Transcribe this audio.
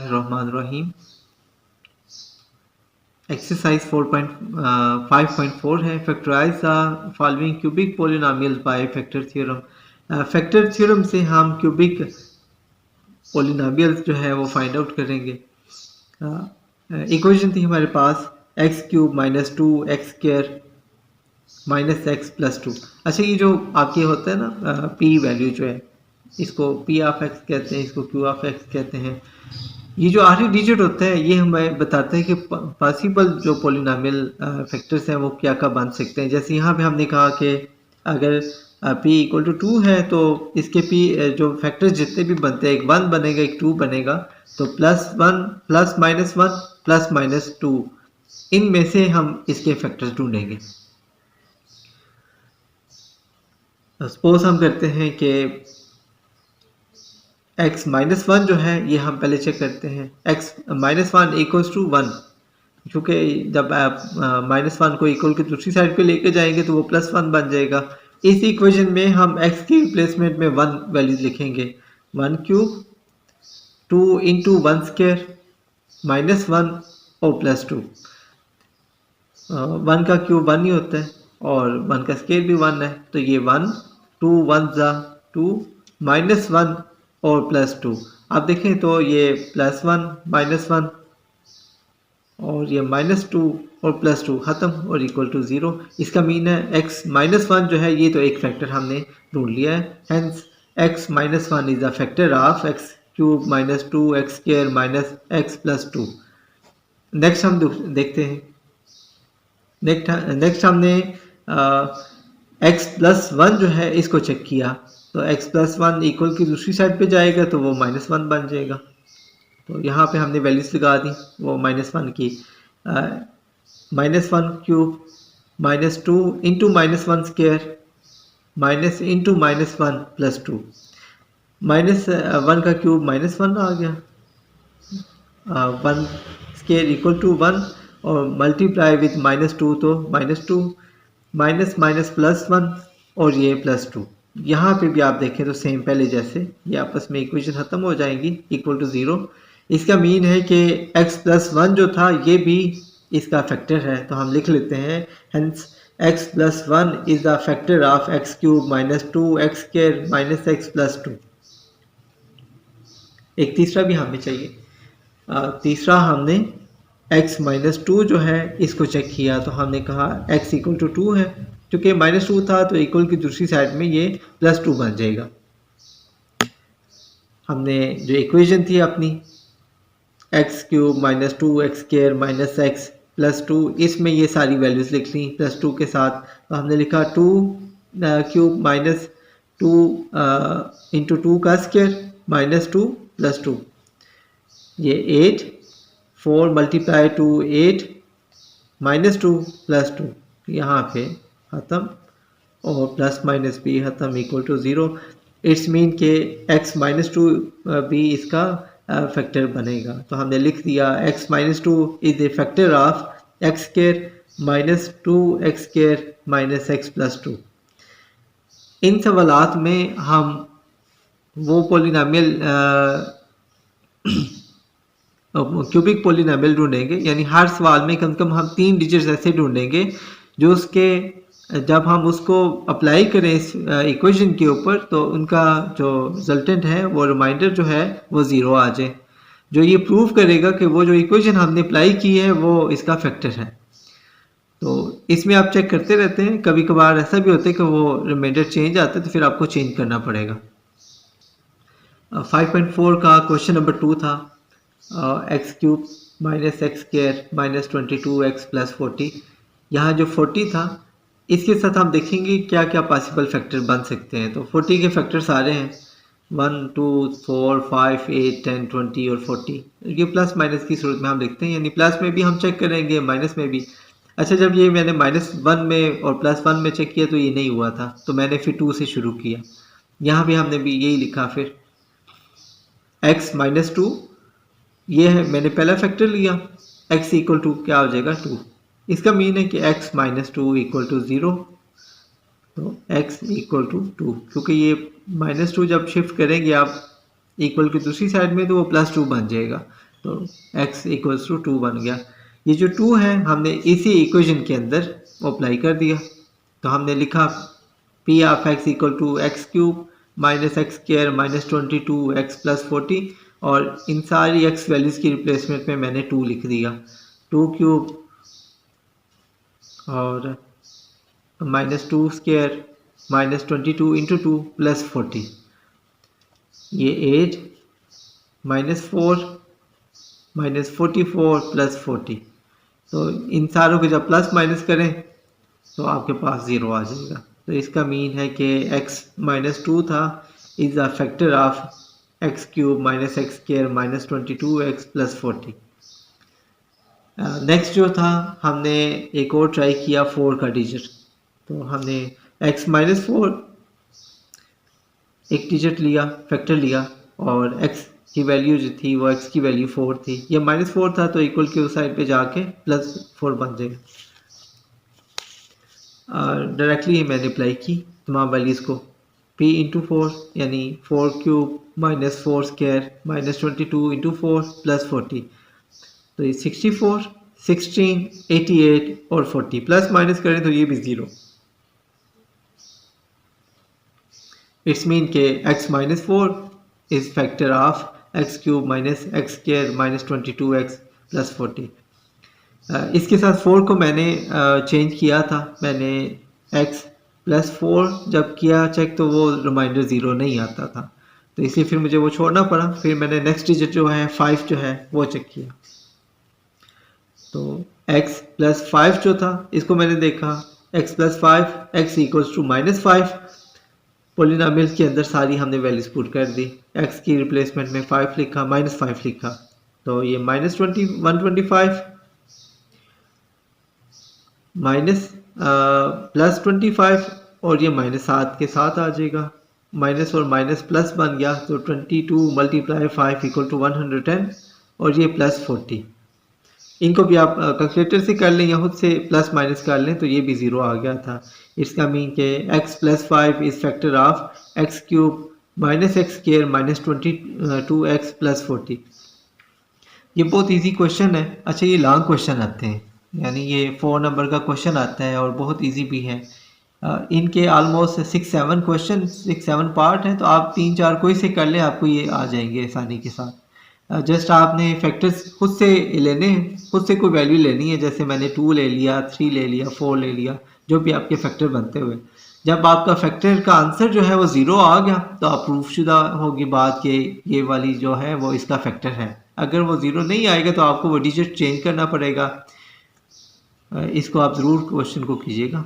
बिस्मिल्लाहिर्रहमानिर्रहीम। एक्सरसाइज 4.5.4 है, factorise the following cubic polynomials by factor theorem. Factor theorem से हम क्यूबिक पॉलिनोमियल्स जो है वो फाइंड आउट करेंगे। इक्वेशन थी हमारे पास x cube minus 2 x square minus x plus 2। अच्छा, ये जो आपके होता है ना पी वैल्यू जो है, इसको पी ऑफ एक्स कहते हैं, इसको क्यू ऑफ एक्स कहते हैं। ये जो आखिरी डिजिट होता है ये हमें बताता है कि पॉसिबल जो पॉलिनोमियल फैक्टर्स हैं वो क्या क्या बन सकते हैं। जैसे यहाँ पे हमने कहा कि अगर p इक्वल टू 2 है तो इसके p जो फैक्टर्स जितने भी बनते हैं, एक 1 बनेगा, एक 2 बनेगा, तो +1 +-1 +-2 इनमें से हम इसके फैक्टर्स ढूंढेंगे। सपोज हम करते हैं कि x -1 जो है ये हम पहले चेक करते हैं। x -1 इक्वल्स टू 1, क्योंकि जब आप -1 को इक्वल की दूसरी साइड पे लेके जाएंगे तो वो +1 बन जाएगा। इस इक्वेशन में हम x की रिप्लेसमेंट में 1 वैल्यू लिखेंगे। 1 क्यूब 2 इंटू 1 स्क्वायर -1 और +2। 1 का क्यूब 1 ही होता है और 1 का स्क्वायर भी 1 है, तो ये 1 2 1 ज़ा 2 -1 और +2। आप देखें तो ये +1 -1 और ये -2 और +2 ख़त्म और इक्वल टू 0। इसका मीन है x -1 जो है ये तो एक फैक्टर हमने ढूंढ लिया है। Hence x -1 is a factor of x cube -2 x square minus x plus 2। Next हम देखते हैं। नेक्स्ट हमने x+1 जो है इसको चेक किया, तो x+1 इक्वल की दूसरी साइड पे जाएगा तो वो -1 बन जाएगा। तो यहाँ पे हमने वैल्यूज लगा दी वो -1 की। -1 cube -2 into -1 square minus into -1 plus 2। -1 का क्यूब -1 आ गया, 1 स्क्वायर इक्वल टू 1 और मल्टीप्लाई विथ -2 तो -2 माइनस माइनस +1 और ये +2। यहाँ पे भी आप देखें तो सेम पहले जैसे ये आपस में इक्वेशन ख़त्म हो जाएंगी इक्वल टू 0। इसका मीन है कि x+1 जो था ये भी इसका फैक्टर है, तो हम लिख लेते हैं hence x+1 is the factor of x cube -2 x square minus x plus 2। एक तीसरा भी हमें चाहिए। तीसरा हमने x -2 जो है इसको चेक किया, तो हमने कहा x इक्वल टू 2 है, क्योंकि -2 था तो इक्वल की दूसरी साइड में ये +2 बन जाएगा। हमने जो इक्वेशन थी अपनी x cube -2 x square minus x plus 2, इसमें ये सारी वैल्यूज लिख ली +2 के साथ। तो हमने लिखा 2 क्यूब -2 इंटू 2 का स्क्वायर -2 प्लस 2, ये 8 4 मल्टीप्लाई टू 8 -2 प्लस 2 यहाँ पे ख़त्म और प्लस माइनस भी ख़त्म इक्वल टू 0। इट्स मीन के x -2 भी इसका फैक्टर बनेगा। तो हमने लिख दिया x -2 is a factor of x square -2 x square minus x plus 2। इन सवालात में हम वो पॉलिनोमियल क्यूबिक पॉलिनोमियल ढूंढेंगे, यानी हर सवाल में कम से कम हम 3 डिजिट्स ऐसे ढूंढेंगे जो उसके जब हम उसको अप्लाई करें इस इक्वेशन के ऊपर तो उनका जो रिजल्टेंट है वो रिमाइंडर जो है वो 0 आ जाए, जो ये प्रूव करेगा कि वो जो इक्वेशन हमने अप्लाई की है वो इसका फैक्टर है। तो इसमें आप चेक करते रहते हैं, कभी कभार ऐसा भी होता है कि वो रिमाइंडर चेंज आता है तो फिर आपको चेंज करना पड़ेगा। 5.4 का क्वेश्चन नंबर 2 था x cube minus X square minus 22x plus 40। यहाँ जो 40 था इसके साथ हम देखेंगे क्या क्या पॉसिबल फैक्टर बन सकते हैं। तो 40 के फैक्टर सारे हैं 1 2 4 5 8 10 20 और 40। ये प्लस माइनस की सूरत में हम देखते हैं, यानी प्लस में भी हम चेक करेंगे माइनस में भी। अच्छा, जब ये मैंने -1 में और +1 में चेक किया तो ये नहीं हुआ था, तो मैंने फिर 2 से शुरू किया। यहाँ भी हमने भी यही लिखा, फिर x -2 ये है, मैंने पहला फैक्टर लिया, x इक्वल टू क्या हो जाएगा 2। इसका मीन है कि x -2 इक्वल टू 0, तो x इक्वल टू 2, क्योंकि ये -2 जब शिफ्ट करेंगे आप इक्वल की दूसरी साइड में तो वो +2 बन जाएगा। तो x इक्वल्स टू 2 बन गया। ये जो 2 है हमने इसी इक्वेशन के अंदर अप्लाई कर दिया, तो हमने लिखा P of X equal to X cube minus X square minus 22 X plus 40, और इन सारी एक्स वैल्यूज़ की रिप्लेसमेंट में मैंने 2 लिख दिया, 2 क्यूब और minus 2 square minus 22 into 2 plus 40, ये 8 माइनस 4 माइनस 44 प्लस 40। तो इन सारों को जब प्लस माइनस करें तो आपके पास 0 आ जाएगा। तो इसका मीन है कि x माइनस 2 था is a factor of x cube minus X square minus 22 X plus 40। Next जो था हमने एक और ट्राई किया 4 का डिजिट, तो हमने x माइनस 4 एक डिजिट लिया, फैक्टर लिया, और x की वैल्यू जो थी वो x की वैल्यू 4 थी, ये माइनस 4 था तो इक्वल के उस साइड पे जाके प्लस 4 बन जाएगा। डायरेक्टली मैंने अप्लाई की तमाम वैल्यूज़ को, p इंटू 4 यानी 4 cube minus 4 square minus 22 into 4 plus 40, तो ये 64 16 88 और 40 प्लस माइनस करें तो ये भी 0। इट्स मीन के x minus 4 is factor of x cube minus X square minus 22 X plus 40। इसके साथ 4 को मैंने चेंज किया था, मैंने x प्लस 4 जब किया चेक तो वो रिमाइंडर 0 नहीं आता था, तो इसलिए फिर मुझे वो छोड़ना पड़ा। फिर मैंने नेक्स्ट डिजिट जो है 5 जो है वो चेक किया, तो x प्लस 5 जो था इसको मैंने देखा x plus 5 x equals to minus 5, polynomial के अंदर सारी हमने वैल्यूज पुट कर दी, x की रिप्लेसमेंट में 5 लिखा माइनस 5 लिखा, तो ये माइनस 125 माइनस प्लस 25 और ये माइनस 7 के साथ आ जाएगा, माइनस और माइनस प्लस बन गया, तो 22 मल्टीप्लाई 5 इक्वल टू 110 और ये प्लस 40। इनको भी आप कैलकुलेटर से कर लें या खुद से प्लस माइनस कर लें तो ये भी 0 आ गया था। इसका मीन के x plus 5 is factor of x cube minus X square minus 22 X plus 40। ये बहुत इजी क्वेश्चन है। अच्छा, ये लॉन्ग क्वेश्चन आते हैं, यानी ये 4 नंबर का क्वेश्चन आता है और बहुत इजी भी है। इनके ऑलमोस्ट 6-7 क्वेश्चन 6-7 पार्ट हैं, तो आप 3-4 कोई से कर लें आपको ये आ जाएंगे आसानी के साथ। जस्ट आपने फैक्टर्स खुद से लेने, खुद से कोई वैल्यू लेनी है, जैसे मैंने 2 ले लिया, 3 ले लिया, 4 ले लिया, जो भी आपके फैक्टर बनते हुए। जब आपका फैक्टर का आंसर जो है वो 0 आ गया तो आप प्रूफशुदा होगी बात कि ये वाली जो है वो इसका फैक्टर है। अगर वो 0 नहीं आएगा तो आपको वो डिजिट चेंज करना पड़ेगा। इसको आप ज़रूर क्वेश्चन को कीजिएगा।